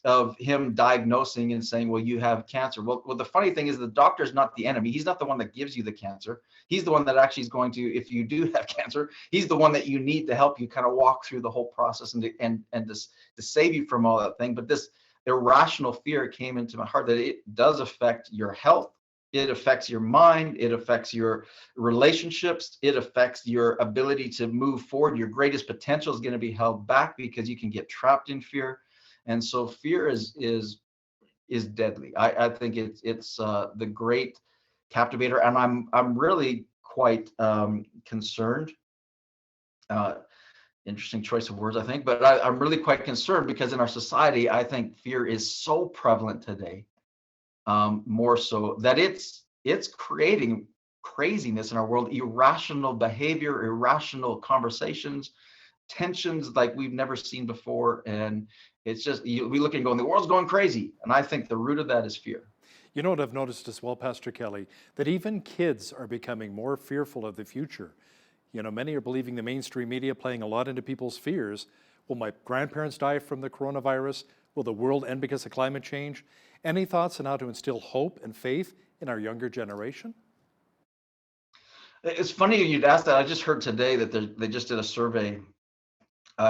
of him diagnosing and saying, well, you have cancer. Well, the funny thing is the doctor's not the enemy. He's not the one that gives you the cancer. He's the one that actually is going to, if you do have cancer, he's the one that you need to help you kind of walk through the whole process and to save you from all that thing. But this irrational fear came into my heart that it does affect your health. It affects your mind. It affects your relationships. It affects your ability to move forward. Your greatest potential is going to be held back because you can get trapped in fear. And so fear is deadly. I think it's the great captivator, and I'm really quite concerned. Interesting choice of words, I think, but I'm really quite concerned because in our society, I think fear is so prevalent today, more so that it's creating craziness in our world, irrational behavior, irrational conversations, tensions like we've never seen before. And it's just, we look and go, the world's going crazy. And I think the root of that is fear. You know what I've noticed as well, Pastor Kelly, that even kids are becoming more fearful of the future. You know, many are believing the mainstream media playing a lot into people's fears. Will my grandparents die from the coronavirus? Will the world end because of climate change? Any thoughts on how to instill hope and faith in our younger generation? It's funny you'd ask that. I just heard today that they just did a survey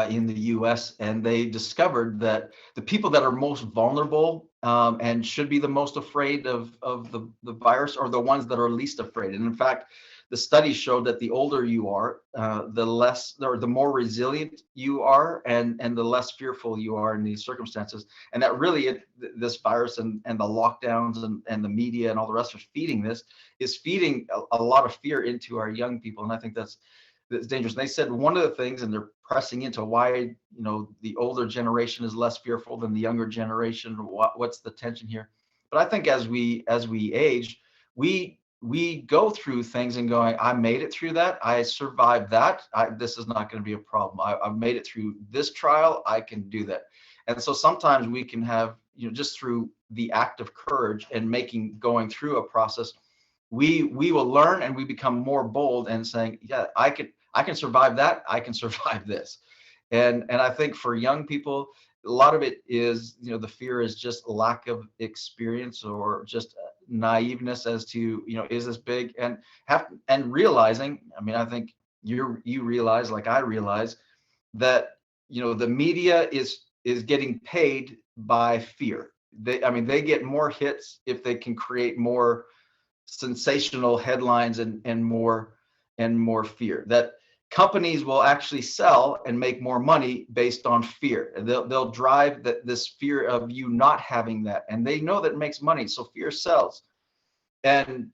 in the US, and they discovered that the people that are most vulnerable and should be the most afraid of the virus are the ones that are least afraid. And in fact, the study showed that the older you are, the more resilient you are, and the less fearful you are in these circumstances. And that really, this virus and the lockdowns and the media and all the rest of feeding this is feeding a lot of fear into our young people. And I think that's dangerous. And they said one of the things, and they're pressing into why the older generation is less fearful than the younger generation. What's the tension here? But I think as we age, we go through things and going, I made it through that. I survived that. This is not going to be a problem. I've made it through this trial. I can do that. And so sometimes we can have, just through the act of courage and going through a process, we will learn and we become more bold and saying, yeah, I can survive that. I can survive this. And I think for young people, a lot of it is, the fear is just lack of experience or just naiveness as to, is this big, and realizing, I think you realize, like I realize, that, the media is getting paid by fear. They get more hits if they can create more sensational headlines and more fear. That companies will actually sell and make more money based on fear. They'll drive this fear of you not having that, and they know that it makes money, so fear sells. And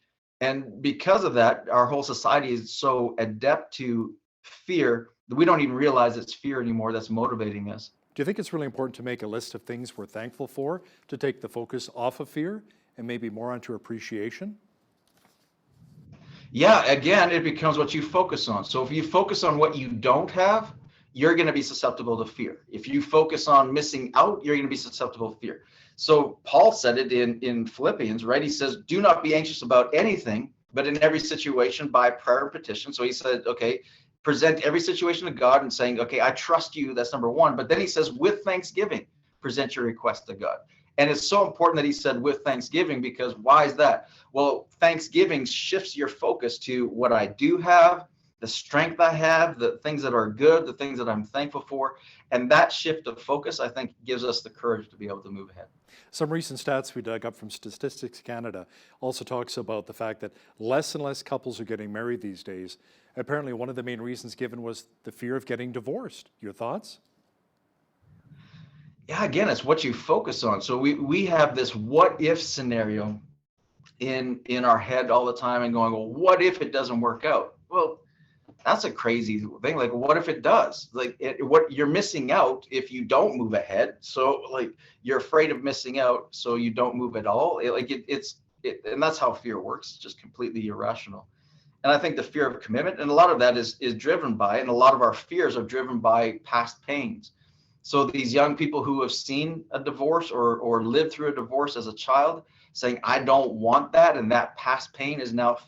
because of that, our whole society is so adept to fear that we don't even realize it's fear anymore that's motivating us. Do you think it's really important to make a list of things we're thankful for to take the focus off of fear and maybe more onto appreciation? Yeah, again, it becomes what you focus on. So if you focus on what you don't have, you're going to be susceptible to fear. If you focus on missing out, you're going to be susceptible to fear. So Paul said it in Philippians, right? He says, do not be anxious about anything, but in every situation by prayer and petition. So he said, okay, present every situation to God and saying, okay, I trust you. That's number one. But then he says, with thanksgiving, present your request to God. And it's so important that he said with thanksgiving, because why is that? Well, thanksgiving shifts your focus to what I do have, the strength I have, the things that are good, the things that I'm thankful for. And that shift of focus, I think, gives us the courage to be able to move ahead. Some recent stats we dug up from Statistics Canada also talks about the fact that less and less couples are getting married these days. Apparently, one of the main reasons given was the fear of getting divorced. Your thoughts? Yeah, again, it's what you focus on. So we have this what if scenario in our head all the time and going, well, what if it doesn't work out? Well, that's a crazy thing. Like, what if it does? Like, what you're missing out if you don't move ahead. So like, you're afraid of missing out, so you don't move at all. And that's how fear works. It's just completely irrational. And I think the fear of commitment, and a lot of that is driven by, and a lot of our fears are driven by past pains. So these young people who have seen a divorce or lived through a divorce as a child, saying, I don't want that, and that past pain is now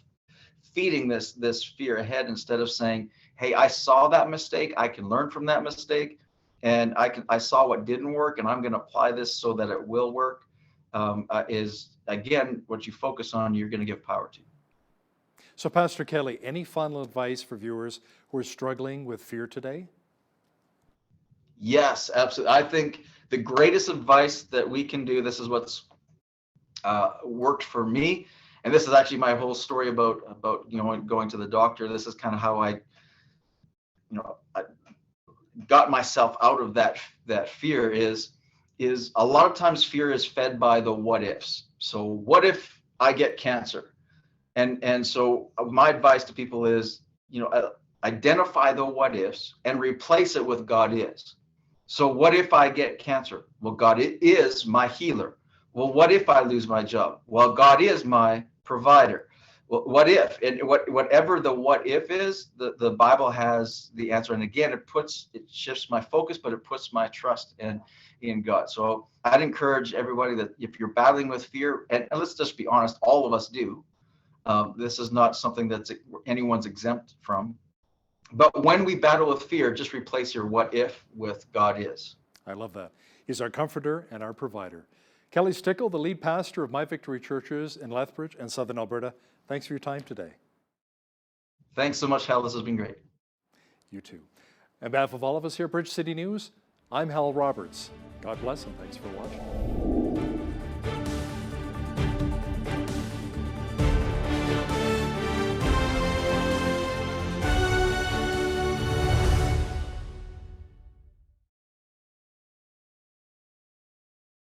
feeding this fear ahead, instead of saying, hey, I saw that mistake, I can learn from that mistake. and I saw what didn't work, and I'm going to apply this so that it will work, is again, what you focus on, you're going to give power to. So Pastor Kelly, any final advice for viewers who are struggling with fear today? Yes, absolutely. I think the greatest advice that we can do, this is what's worked for me, and this is actually my whole story about going to the doctor. This is kind of how I got myself out of that fear. Is a lot of times fear is fed by the what ifs. So what if I get cancer? And so my advice to people is, identify the what ifs and replace it with God is. So what if I get cancer? Well, God is my healer. Well, what if I lose my job? Well, God is my provider. Well, what if? And whatever the what if is, the Bible has the answer. And again, it shifts my focus, but it puts my trust in God. So I'd encourage everybody that if you're battling with fear, and let's just be honest, all of us do. This is not something that anyone's exempt from. But when we battle with fear, just replace your what if with God is. I love that. He's our comforter and our provider. Kelly Stickel, the lead pastor of My Victory Churches in Lethbridge and Southern Alberta, thanks for your time today. Thanks so much, Hal. This has been great. You too. On behalf of all of us here at Bridge City News, I'm Hal Roberts. God bless and thanks for watching.